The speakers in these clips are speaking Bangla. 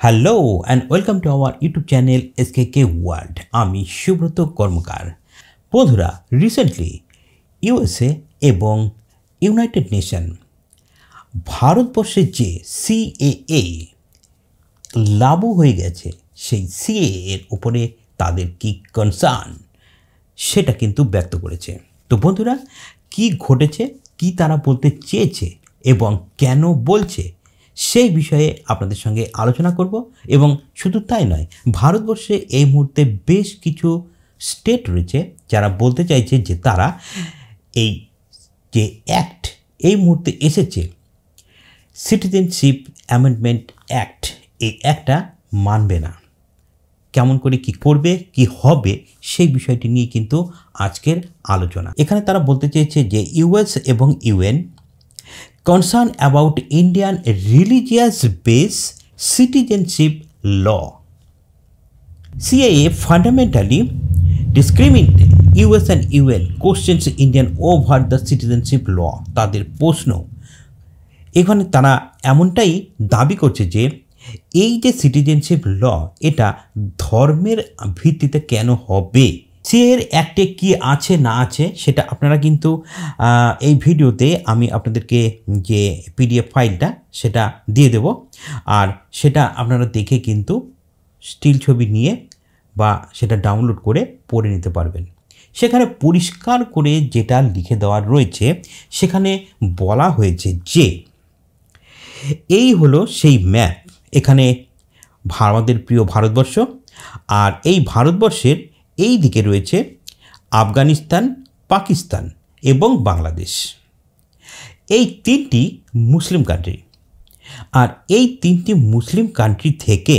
Hello and welcome to our YouTube channel SKK world. আমি সুব্রত কর্মকার। বন্ধুরা, রিসেন্টলি ইউএসএ এবং ইউনাইটেড নেশন ভারতবর্ষের যে সিএএ লাগু হয়ে গেছে, সেই সিএএ এর উপরে তাদের কি কনসার্ন সেটা কিন্তু ব্যক্ত করেছে। তো বন্ধুরা, কি ঘটেছে, কি তারা বলতে চেয়েছে এবং কেন বলছে, সেই বিষয়ে আপনাদের সঙ্গে আলোচনা করব। এবং শুধু তাই নয়, ভারতবর্ষে এই মুহূর্তে বেশ কিছু স্টেট রয়েছে যারা বলতে চাইছে যে তারা এই যে অ্যাক্ট এই মুহূর্তে এসেছে, সিটিজেনশিপ অ্যামেন্ডমেন্ট অ্যাক্ট, এই অ্যাক্টটা মানবে না। কেমন করে কি করবে, কি হবে, সেই বিষয়টি নিয়ে কিন্তু আজকের আলোচনা। এখানে তারা বলতে চেয়েছে যে ইউএস এবং UN concern about Indian religious-based citizenship law. CAA fundamentally discriminate US and UN questions Indian over the citizenship law. তাদের প্রশ্ন এখানে তারা এমনটাই দাবি করছে যে এই যে সিটিজেনশিপ ল, এটা ধর্মের ভিত্তিতে কেন হবে। সিএর অ্যাক্টে কি আছে না আছে সেটা আপনারা কিন্তু এই ভিডিওতে আমি আপনাদেরকে যে পিডিএফ ফাইলটা সেটা দিয়ে দেব, আর সেটা আপনারা দেখে কিন্তু স্টিল ছবি নিয়ে বা সেটা ডাউনলোড করে পড়ে নিতে পারবেন। সেখানে পরিষ্কার করে যেটা লিখে দেওয়া রয়েছে, সেখানে বলা হয়েছে যে এই হলো সেই ম্যাপ। এখানে আমাদের প্রিয় ভারতবর্ষ, আর এই ভারতবর্ষের এই দিকে রয়েছে আফগানিস্তান, পাকিস্তান এবং বাংলাদেশ। এই তিনটি মুসলিম কান্ট্রি। আর এই তিনটি মুসলিম কান্ট্রি থেকে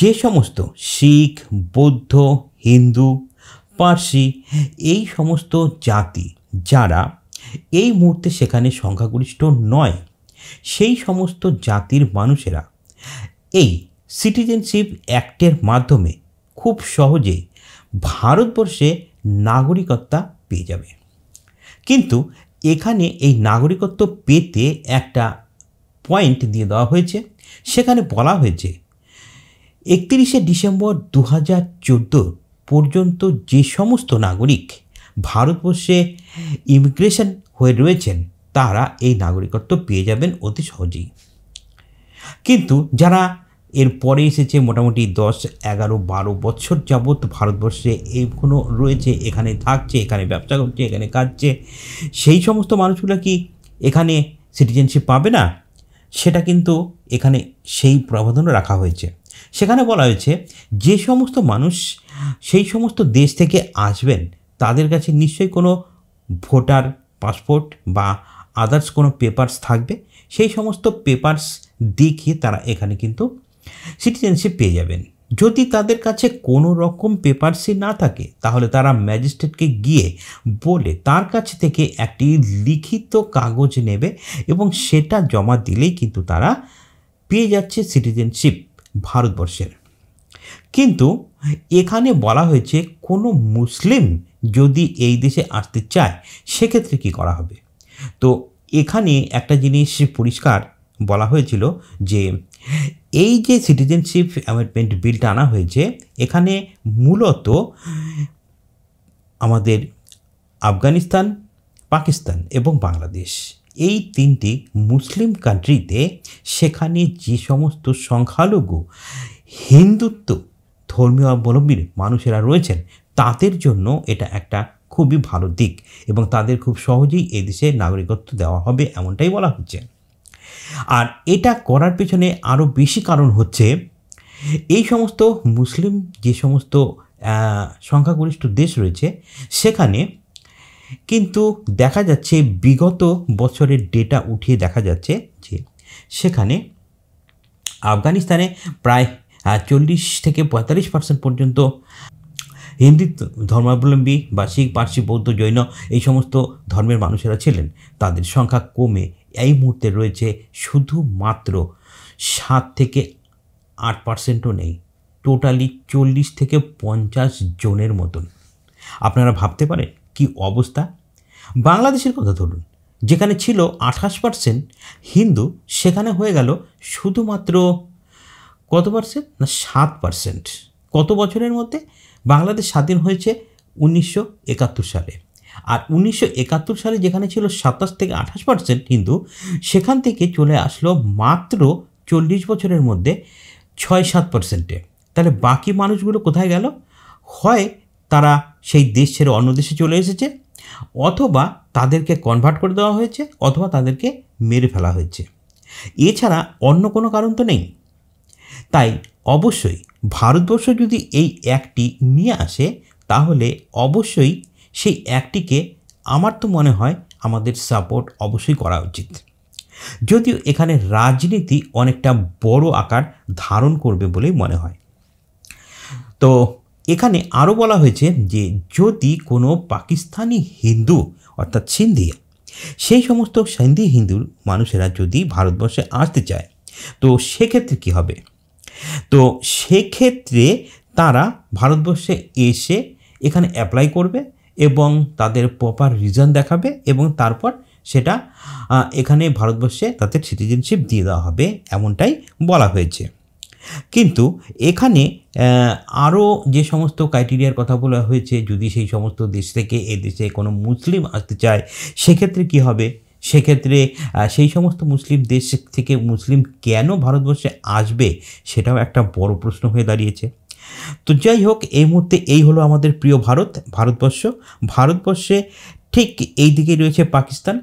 যে সমস্ত শিখ, বৌদ্ধ, হিন্দু, পার্সি, এই সমস্ত জাতি যারা এই মুহূর্তে সেখানে সংখ্যাগরিষ্ঠ নয়, সেই সমস্ত জাতির মানুষেরা এই সিটিজেনশিপ অ্যাক্টের মাধ্যমে খুব সহজেই ভারতবর্ষে নাগরিকত্ব পেয়ে যাবে। কিন্তু এখানে এই নাগরিকত্ব পেতে একটা পয়েন্ট দিয়ে দেওয়া হয়েছে। সেখানে বলা হয়েছে 31শে ডিসেম্বর 2014 পর্যন্ত যে সমস্ত নাগরিক ভারতবর্ষে ইমিগ্রেশন হয়ে রয়েছেন, তারা এই নাগরিকত্ব পেয়ে যাবেন অতি সহজেই। কিন্তু যারা এরপরে এসেছে, মোটামুটি 10, 11, 12 বছর যাবৎ ভারতবর্ষে এখনও রয়েছে, এখানে থাকছে, এখানে ব্যবসা করছে, এখানে কাজছে, সেই সমস্ত মানুষগুলো কি এখানে সিটিজেনশিপ পাবে না? সেটা কিন্তু এখানে সেই প্রাবধান রাখা হয়েছে। সেখানে বলা হয়েছে যে সমস্ত মানুষ সেই সমস্ত দেশ থেকে আসবেন, তাদের কাছে নিশ্চয়ই কোনো ভোটার পাসপোর্ট বা আদার্স কোনো পেপারস থাকবে। সেই সমস্ত পেপারস দেখিয়ে তারা এখানে কিন্তু সিটিজেনশিপ পেয়ে যাবেন। যদি তাদের কাছে কোনো রকম পেপারসই না থাকে, তাহলে তারা ম্যাজিস্ট্রেটকে গিয়ে বলে তার কাছে থেকে একটি লিখিত কাগজ নেবে এবং সেটা জমা দিলেই কিন্তু তারা পেয়ে যাচ্ছে সিটিজেনশিপ ভারতবর্ষের। কিন্তু এখানে বলা হয়েছে কোনো মুসলিম যদি এই দেশে আসতে চায়, সেক্ষেত্রে কি করা হবে। তো এখানে একটা জিনিস পরিষ্কার বলা হয়েছিল যে এই যে সিটিজেনশিপ অ্যামেন্ডমেন্ট বিলটা আনা হয়েছে, এখানে মূলত আমাদের আফগানিস্তান, পাকিস্তান এবং বাংলাদেশ, এই তিনটি মুসলিম কান্ট্রিতে সেখানে যে সমস্ত সংখ্যালঘু হিন্দুত্ব ধর্মীয় অবলম্বীর মানুষেরা রয়েছেন, তাদের জন্য এটা একটা খুবই ভালো দিক এবং তাদের খুব সহজেই এই দেশে নাগরিকত্ব দেওয়া হবে, এমনটাই বলা হচ্ছে। আর এটা করার পেছনে আরও বেশি কারণ হচ্ছে, এই সমস্ত মুসলিম যে সমস্ত সংখ্যাগরিষ্ঠ দেশ রয়েছে, সেখানে কিন্তু দেখা যাচ্ছে বিগত বছরের ডেটা উঠিয়ে দেখা যাচ্ছে যে সেখানে আফগানিস্তানে প্রায় 40 থেকে 45% পর্যন্ত হিন্দু ধর্মাবলম্বী বা শিখ, পার্সি, বৌদ্ধ, জৈন এই সমস্ত ধর্মের মানুষেরা ছিলেন। তাদের সংখ্যা কমে এই মুহূর্তে রয়েছে শুধুমাত্র 7 থেকে 8%ও নেই, টোটালি 40 থেকে 50 জনের মতন। আপনারা ভাবতে পারেন কি অবস্থা। বাংলাদেশের কথা ধরুন, যেখানে ছিল 28% হিন্দু, সেখানে হয়ে গেল শুধুমাত্র কত পার্সেন্ট? না 7%। কত বছরের মধ্যে? বাংলাদেশ স্বাধীন হয়েছে 1971 সালে। আর 1971 সালে যেখানে ছিল 27 থেকে 28% হিন্দু, সেখান থেকে চলে আসলো মাত্র 40 বছরের মধ্যে 6-7%-এ। তাহলে বাকি মানুষগুলো কোথায় গেল? হয় তারা সেই দেশ ছেড়ে অন্য দেশে চলে এসেছে, অথবা তাদেরকে কনভার্ট করে দেওয়া হয়েছে, অথবা তাদেরকে মেরে ফেলা হয়েছে। এছাড়া অন্য কোনো কারণ তো নেই। তাই অবশ্যই ভারতবর্ষ যদি এই অ্যাক্টটি নিয়ে আসে, তাহলে অবশ্যই সেই অ্যাক্টটিকে আমার তো মনে হয় আমাদের সাপোর্ট অবশ্যই করা উচিত। যদিও এখানে রাজনীতি অনেকটা বড় আকার ধারণ করবে বলেই মনে হয়। তো এখানে আরও বলা হয়েছে যে যদি কোনো পাকিস্তানি হিন্দু অর্থাৎ সিন্ধি, সেই সমস্ত সিন্ধি হিন্দু মানুষেরা যদি ভারতবর্ষে আসতে চায়, তো সেক্ষেত্রে কী হবে? তো সেক্ষেত্রে তারা ভারতবর্ষে এসে এখানে অ্যাপ্লাই করবে এবং তাদের প্রপার রিজন দেখাবে, এবং তারপর সেটা এখানে ভারতবর্ষে তাদের সিটিজেনশিপ দিয়ে দেওয়া হবে, এমনটাই বলা হয়েছে। কিন্তু এখানে আরও যে সমস্ত ক্রাইটেরিয়ার কথা বলা হয়েছে, যদি সেই সমস্ত দেশ থেকে এ দেশে কোনো মুসলিম আসতে চায়, সেক্ষেত্রে কী হবে? সেক্ষেত্রে সেই সমস্ত মুসলিম দেশ থেকে মুসলিম কেন ভারতবর্ষে আসবে, সেটাও একটা বড় প্রশ্ন হয়ে দাঁড়িয়েছে। তো যাই হোক, এই মুহূর্তে এই হলো আমাদের প্রিয় ভারতবর্ষ। ভারতবর্ষে ঠিক এই দিকেই রয়েছে পাকিস্তান।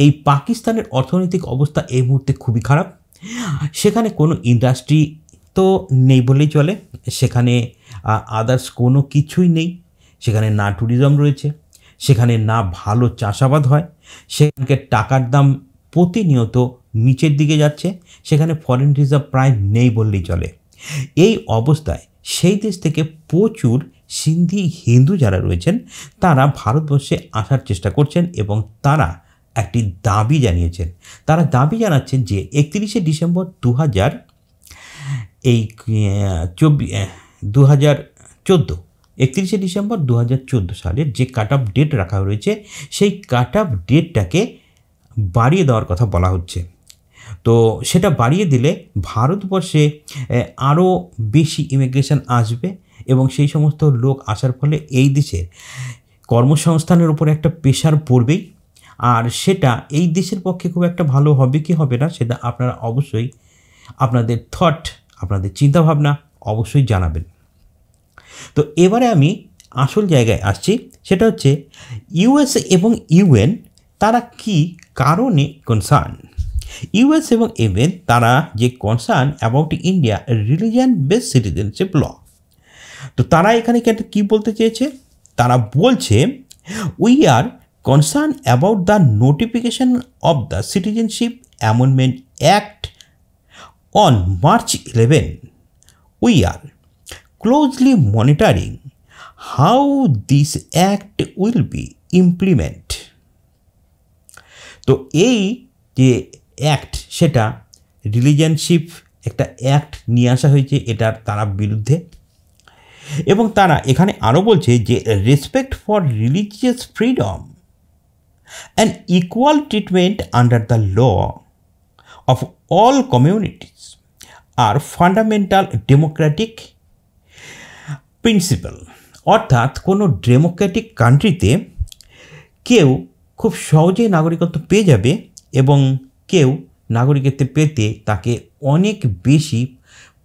এই পাকিস্তানের অর্থনৈতিক অবস্থা এই মুহূর্তে খুবই খারাপ। সেখানে কোনো ইন্ডাস্ট্রি তো নেই বললেই চলে, সেখানে আদার্স কোনো কিছুই নেই। সেখানে না ট্যুরিজম রয়েছে, সেখানে না ভালো চাষাবাদ হয়, সেখানকার টাকার দাম প্রতিনিয়ত নিচের দিকে যাচ্ছে, সেখানে ফরেন রিজার্ভ প্রায় নেই বললেই চলে। এই অবস্থায় সেই দেশ থেকে প্রচুর সিন্ধি হিন্দু যারা রয়েছেন, তারা ভারতবর্ষে আসার চেষ্টা করছেন এবং তারা একটি দাবি জানিয়েছেন। তারা দাবি জানাচ্ছেন যে 31শে ডিসেম্বর 31শে ডিসেম্বর 2014 সালের যে কাট অফ ডেট রাখা রয়েছে, সেই কাট অফ ডেটটাকে বাড়িয়ে দেওয়ার কথা বলা হচ্ছে। তো সেটা বাড়িয়ে দিলে ভারতবর্ষে আরও বেশি ইমিগ্রেশন আসবে এবং সেই সমস্ত লোক আসার ফলে এই দেশের কর্মসংস্থানের উপর একটা প্রেশার পড়বেই। আর সেটা এই দেশের পক্ষে খুব একটা ভালো হবে কি হবে না, সেটা আপনারা অবশ্যই আপনাদের থট, আপনাদের চিন্তাভাবনা অবশ্যই জানাবেন। তো এবারে আমি আসল জায়গায় আসছি, সেটা হচ্ছে ইউএসএ এবং ইউএন তারা কি কারণে কনসার্ন। ইউএস এবং ইউএন তারা যে concern about India religion based citizenship law. তো তারা এখানে কি বলতে চেয়েছে? তারা বলছে we are concern about the notification of the citizenship amendment act on March 11. We are closely monitoring how this act will be implemented. তো এই যে অ্যাক্ট, সেটা রিলিজিয়ানশিপ একটা অ্যাক্ট নিয়ে আসা হয়েছে, এটার তারা বিরুদ্ধে। এবং তারা এখানে আরও বলছে যে respect for religious freedom and equal treatment under the law of all communities আর ফান্ডামেন্টাল ডেমোক্রেটিক প্রিন্সিপাল। অর্থাৎ কোনো ডেমোক্রেটিক কান্ট্রিতে কেউ খুব সহজেই নাগরিকত্ব পেয়ে যাবে, এবং কেউ নাগরিকত্ব পেতে তাকে অনেক বেশি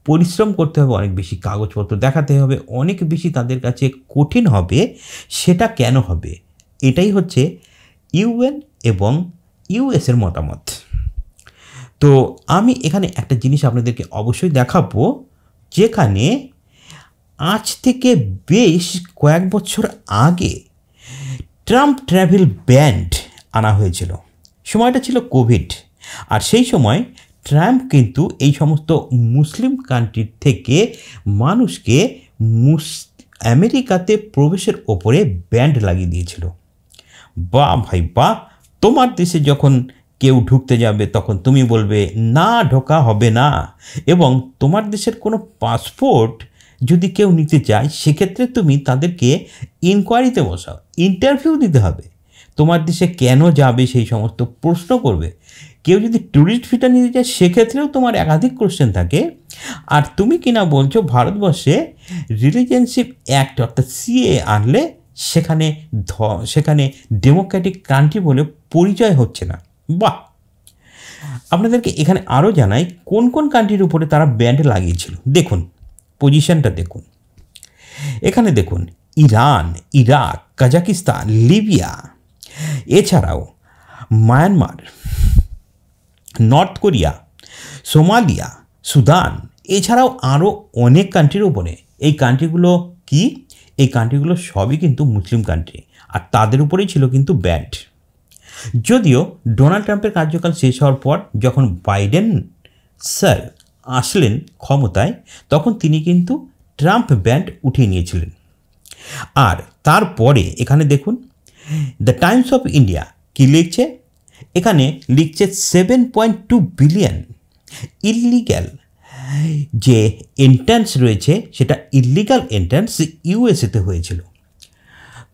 পরিশ্রম করতে হবে, অনেক বেশি কাগজপত্র দেখাতে হবে, অনেক বেশি তাদের কাছে কঠিন হবে। সেটা কেন হবে? এটাই হচ্ছে ইউএন এবং ইউএসের মতামত। তো আমি এখানে একটা জিনিস আপনাদেরকে অবশ্যই দেখাবো, যেখানে আজ থেকে বেশ কয়েক বছর আগে ট্রাম্প ট্র্যাভেল ব্যান আনা হয়েছিল। সময়টা ছিল কোভিড, আর সেই সময় ট্রাম্প কিন্তু এই সমস্ত মুসলিম কান্ট্রির থেকে মানুষকে আমেরিকাতে প্রবেশের ওপরে ব্যান লাগিয়ে দিয়েছিল। বাহ ভাই বাহ, তোমার দেশে যখন কেউ ঢুকতে যাবে তখন তুমি বলবে না, ঢোকা হবে না, এবং তোমার দেশের কোনো পাসপোর্ট যদি কেউ নিতে চায়, সেক্ষেত্রে তুমি তাদেরকে ইনকোয়ারিতে বসাও, ইন্টারভিউ দিতে হবে, তোমার দেশে কেন যাবে সেই সমস্ত প্রশ্ন করবে। কেউ যদি ট্যুরিস্ট ভিসা নিতে চায় সেক্ষেত্রেও তোমার একাধিক কোশ্চেন থাকে। আর তুমি কিনা বলছো ভারতবর্ষে রিলিজনশিপ অ্যাক্ট অর্থাৎ সিএ আনলে সেখানে ডেমোক্রেটিক কান্ট্রি বলে পরিচয় হচ্ছে না। বাহ! আপনাদেরকে এখানে আরও জানাই কোন কোন কান্ট্রির উপরে তারা ব্যান্ড লাগিয়েছিল। দেখুন পজিশনটা দেখুন, এখানে দেখুন ইরান, ইরাক, কাজাকিস্তান, লিবিয়া, এছাড়াও Myanmar, north Korea, Somalia, Sudan, এছাড়াও আরও অনেক কান্ট্রির উপরে। এই কান্ট্রিগুলো কি? এই কান্ট্রিগুলো সবই কিন্তু মুসলিম কান্ট্রি, আর তাদের উপরেই ছিল কিন্তু ব্যান্ড। যদিও ডোনাল্ড ট্রাম্পের কার্যকাল শেষ হওয়ার পর যখন বাইডেন স্যার আসলেন ক্ষমতায়, তখন তিনি কিন্তু ট্রাম্প ব্যান্ড উঠিয়ে নিয়েছিলেন। আর তারপরে এখানে দেখুন দ্য টাইমস অফ ইন্ডিয়া কী লিখছে, এখানে লিখছে 7.2 বিলিয়ন ইললিগ্যাল যে এন্ট্রান্স রয়েছে সেটা ইললিগাল এন্ট্রান্স ইউএসএতে হয়েছিল।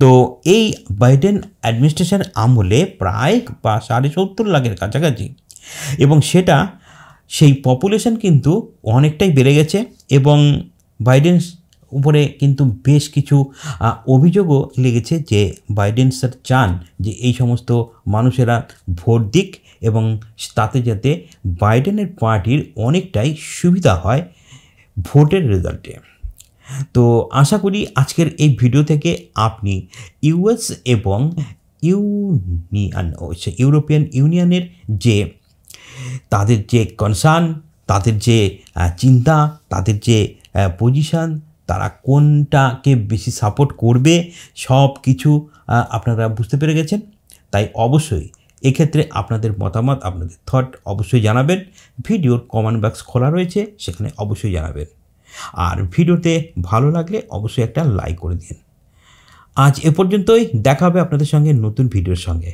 তো এই বাইডেন অ্যাডমিনিস্ট্রেশন আমলে প্রায় 70.5 লাখের কাছাকাছি, এবং সেই পপুলেশন কিন্তু অনেকটাই বেড়ে গেছে। এবং বাইডেন উপরে কিন্তু বেশ কিছু অভিযোগও লেগেছে যে বাইডেন স্যার চান যে এই সমস্ত মানুষেরা ভোট দিক এবং তাতে যাতে বাইডেনের পার্টির অনেকটাই সুবিধা হয় ভোটের রেজাল্টে। তো আশা করি আজকের এই ভিডিও থেকে আপনি ইউএস এবং ইউরোপিয়ান ইউনিয়নের যে তাদের যে কনসার্ন, তাদের যে চিন্তা, তাদের যে পজিশান, তারা কোনটাকে বেশি সাপোর্ট করবে, সব কিছু আপনারা বুঝতে পেরে গেছেন। তাই অবশ্যই এক্ষেত্রে আপনাদের মতামত, আপনাদের থট অবশ্যই জানাবেন। ভিডিওর কমেন্ট বক্স খোলা রয়েছে, সেখানে অবশ্যই জানাবেন। আর ভিডিওতে ভালো লাগলে অবশ্যই একটা লাইক করে দিন। আজ এ পর্যন্তই, দেখা হবে আপনাদের সঙ্গে নতুন ভিডিওর সঙ্গে।